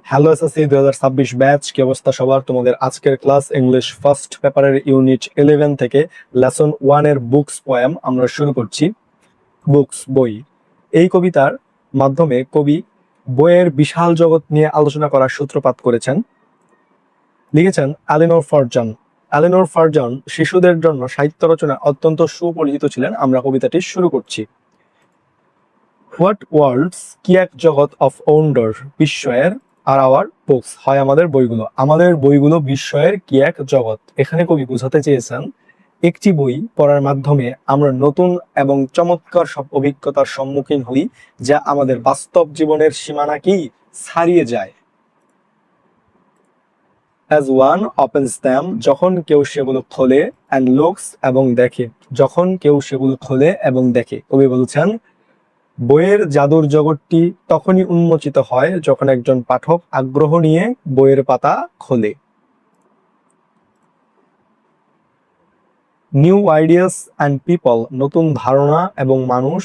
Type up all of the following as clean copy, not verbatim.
Hello SSC 2026 batch, কি অবস্থা সবার? তোমাদের আজকের ক্লাস ইংলিশ ফার্স্ট পেপারের ইউনিট 11 থেকে লেসন 1 এর বুকস পোয়েম আমরা শুরু করছি। বুকস বই। এই কবিতার মাধ্যমে কবি বইয়ের বিশাল জগৎ নিয়ে আলোচনা করার সূত্রপাত করেছেন। লিখেছেন এলিনোর ফার্জন। এলিনোর ফার্জন শিশুদের জন্য সাহিত্য রচনা অত্যন্ত সুপরিচিত ছিলেন। আমরা কবিতাটি শুরু করছি। হোয়াট ওয়ার্ল্ডস, কি এক জগৎ অফ ওন্ডার, বিস্ময়ের, আর আওয়ার বুকস, হয় আমাদের বইগুলো। আমাদের বইগুলো বিস্ময়ের কি এক জগৎ। এখানে কবি বোঝাতে চেয়েছেন একটি বই পড়ার মাধ্যমে আমরা নতুন এবং চমৎকার সব অভিজ্ঞতার সম্মুখীন হই, যা আমাদের বাস্তব জীবনের সীমানা কি ছাড়িয়ে যায়। অ্যাজ ওয়ান opens them, যখন কেউ সেগুলো খোলে, অ্যান্ড লুকস, এবং দেখে, যখন কেউ সেগুলো খোলে এবং দেখে। কবি বলছেন বইয়ের জাদুর জগৎটি তখনই উন্মোচিত হয় যখন একজন পাঠক আগ্রহ নিয়ে বইয়ের পাতা খোলে। নিউ আইডিয়াস অ্যান্ড পিপল, নতুন ধারণা এবং মানুষ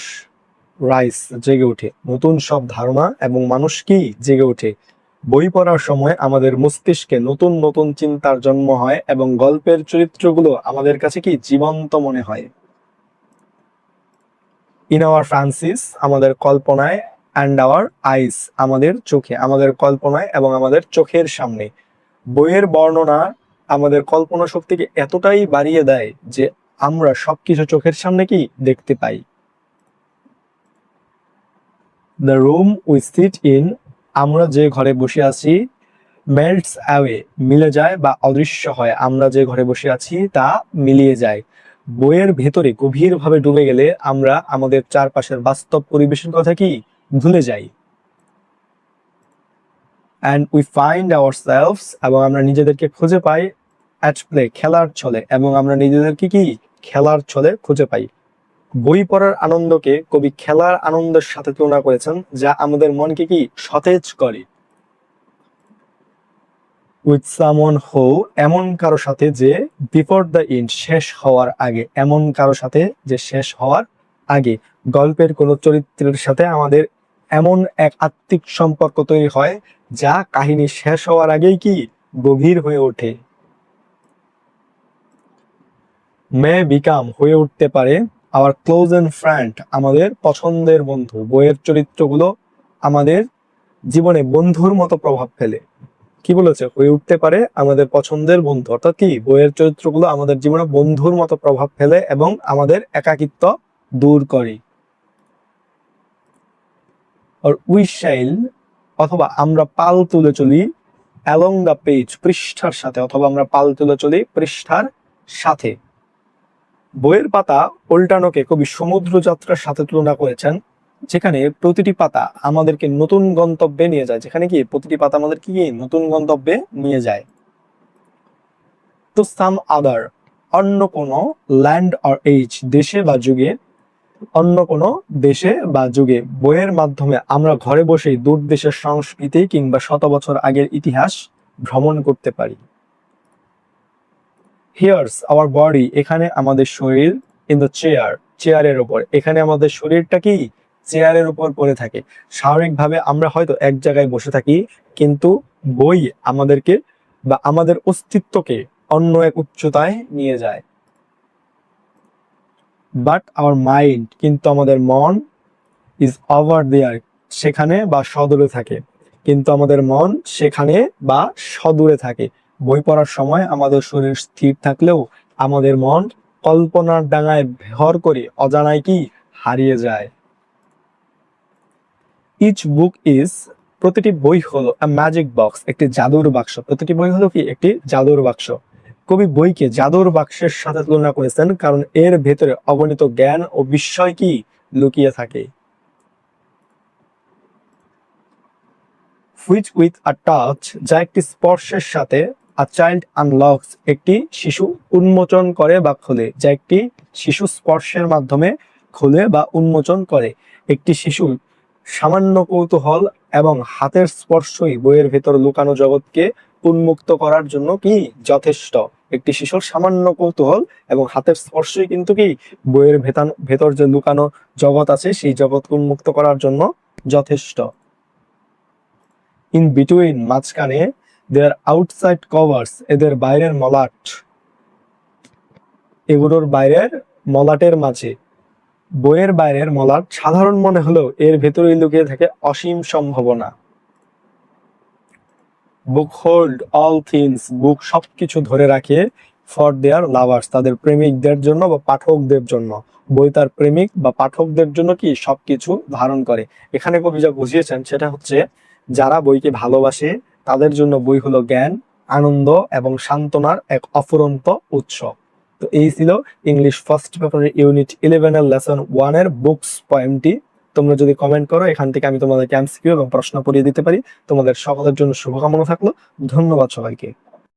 রাইস, জেগে ওঠে। নতুন সব ধারণা এবং মানুষ কি জেগে ওঠে। বই পড়ার সময় আমাদের মস্তিষ্কে নতুন নতুন চিন্তার জন্ম হয় এবং গল্পের চরিত্রগুলো আমাদের কাছে কি জীবন্ত মনে হয়। ইন আওয়ার ফ্রান্সিস, আমাদের কল্পনায়, অ্যান্ড আওয়ার আইস, আমাদের চোখে, আমাদের কল্পনায় এবং আমাদের চোখের সামনে। বইয়ের বর্ণনা আমাদের কল্পনা শক্তিকে এতটাই বাড়িয়ে দেয় যে আমরা সবকিছু চোখের সামনে কি দেখতে পাই। The room we sit in, আমরা যে ঘরে বসে আছি, মেল্টস অ্যাওয়ে, মিলে যায় বা অদৃশ্য হয়। আমরা যে ঘরে বসে আছি তা মিলিয়ে যায়। বইয়ের ভেতরে গভীরভাবে ডুবে গেলে আমরা আমাদের চারপাশের বাস্তব পরিবেশের কথা কি ভুলে যাই। অ্যান্ড উই ফাইন্ড আওয়ারসেলভস, এবং আমরা নিজেদেরকে খুঁজে পাই, অ্যাট প্লে, খেলার ছলে, এবং আমরা নিজেদেরকে কি খেলার ছলে খুঁজে পাই। বই পড়ার আনন্দকে কবি খেলার আনন্দের সাথে তুলনা করেছেন, যা আমাদের মনকে কি সতেজ করে। উইথ সামন হো, এমন কারো সাথে যে, বিফোর দ্য এন্ড, শেষ হওয়ার আগে, এমন কারো সাথে যে শেষ হওয়ার আগে। গল্পের কোনো চরিত্রের সাথে আমাদের এমন এক আত্মিক সম্পর্ক তৈরি হয় যা কাহিনী শেষ হওয়ার আগেই কি গভীর হয়ে ওঠে। মে বিকাম, হয়ে উঠতে পারে, আওয়ার ক্লোজ এন্ড ফ্রেন্ড, আমাদের পছন্দের বন্ধু। বইয়ের চরিত্রগুলো আমাদের জীবনে বন্ধুর মতো প্রভাব ফেলে। কি বলেছে? হয়ে উঠতে পারে আমাদের পছন্দের বন্ধু, অর্থাৎ কি বইয়ের চরিত্রগুলো আমাদের জীবনে বন্ধুর মতো প্রভাব ফেলে এবং আমাদের একাকিত্ব দূর করে। আর উই শাইল, অথবা আমরা পাল তুলে চলি, অ্যালং দ্য পেজ, পৃষ্ঠার সাথে, অথবা আমরা পাল তুলে চলি পৃষ্ঠার সাথে। বইয়ের পাতা উল্টানোকে কবি সমুদ্র যাত্রার সাথে তুলনা করেছেন, যেখানে প্রতিটি পাতা আমাদেরকে নতুন গন্তব্যে নিয়ে যায়, যেখানে কি প্রতিটি পাতা আমাদের কি নতুন গন্তব্যে নিয়ে যায়। টু সাম আদার, অন্য কোনো, ল্যান্ড অর এজ, দেশে বা যুগে, অন্য কোনো দেশে বা যুগে। বইয়ের মাধ্যমে আমরা ঘরে বসেই দূর দেশের সংস্কৃতি কিংবা শত বছর আগের ইতিহাস ভ্রমণ করতে পারি। হিয়ার্স আওয়ার বডি, এখানে আমাদের শরীর, ইন দ্য চেয়ার, চেয়ারের উপর, এখানে আমাদের শরীরটা কি চেয়ারের উপর পড়ে থাকে। স্বাভাবিকভাবে আমরা হয়তো এক জায়গায় বসে থাকি, কিন্তু বই আমাদেরকে বা আমাদের অস্তিত্বকে অন্য এক উচ্চতায় নিয়ে যায়। বাট আওয়ার মাইন্ড, কিন্তু আমাদের মন, ইজ ওভার দেয়ার, সেখানে বা সদূরে থাকে, কিন্তু আমাদের মন সেখানে বা সদূরে থাকে। বই পড়ার সময় আমাদের শরীর স্থির থাকলেও আমাদের মন কল্পনার ডাঙায় ভর করে অজানায় কি হারিয়ে যায়। ইচ বুক ইজ, প্রতিটি বই হলো আ ম্যাজিক বক্স, একটি জাদুর বাক্স। প্রতিটি বই হলো কি একটি জাদুর বাক্স। কবি বইকে জাদুর বাক্সের সাথে তুলনা করেছেন কারণ এর ভেতরে অগণিত জ্ঞান ও বিস্ময় কি লুকিয়ে থাকে। হুইচ উইথ আ টাচ, যা একটি স্পর্শের সাথে, আ চাইল্ড আনলকস, একটি শিশু উন্মোচন করে বা খোলে, যা একটি শিশু স্পর্শের মাধ্যমে খোলে বা উন্মোচন করে। একটি শিশু সামান্য কৌতূহল এবং হাতের স্পর্শই বইয়ের ভেতর লুকানো জগৎকে উন্মুক্ত করার জন্য কি যথেষ্ট। একটি শিশুর সামান্য কৌতূহল এবং হাতের স্পর্শই কিন্তু কি বইয়ের ভেতর যে লুকানো জগৎ আছে সেই জগৎকে উন্মুক্ত করার জন্য যথেষ্ট। ইন বিটুইন মাঝখানে, দেয়ার আউটসাইড কভার্স এদের বাইরের মলাট, এগুলোর বাইরের মলাটের মাঝে। বইয়ের বাইরের মলাট সাধারণ মনে হলেও এর ভেতরেই লুকিয়ে থাকে অসীম সম্ভাবনা। বুক হোল্ড অল থিংস, বুক সবকিছু ধরে রাখে ফর দেয়ার লাভার্স, তাদের প্রেমিকদের জন্য বা পাঠকদের জন্য। বই তার প্রেমিক বা পাঠকদের জন্য কি সবকিছু ধারণ করে। এখানে কবি যা বুঝিয়েছেন সেটা হচ্ছে যারা বইকে ভালোবাসে তাদের জন্য বই হলো জ্ঞান, আনন্দ এবং সান্ত্বনার এক অফুরন্ত উৎস। তো এই ছিল ইংলিশ ফার্স্ট পেপারের ইউনিট 11 এর লেসন 1 এর বুকস পয়েমটি। তোমরা যদি কমেন্ট করো এখান থেকে আমি তোমাদেরকে এমসিকিউ এবং প্রশ্ন পড়িয়ে দিতে পারি। তোমাদের সকলের জন্য শুভকামনা থাকলো। ধন্যবাদ সবাইকে।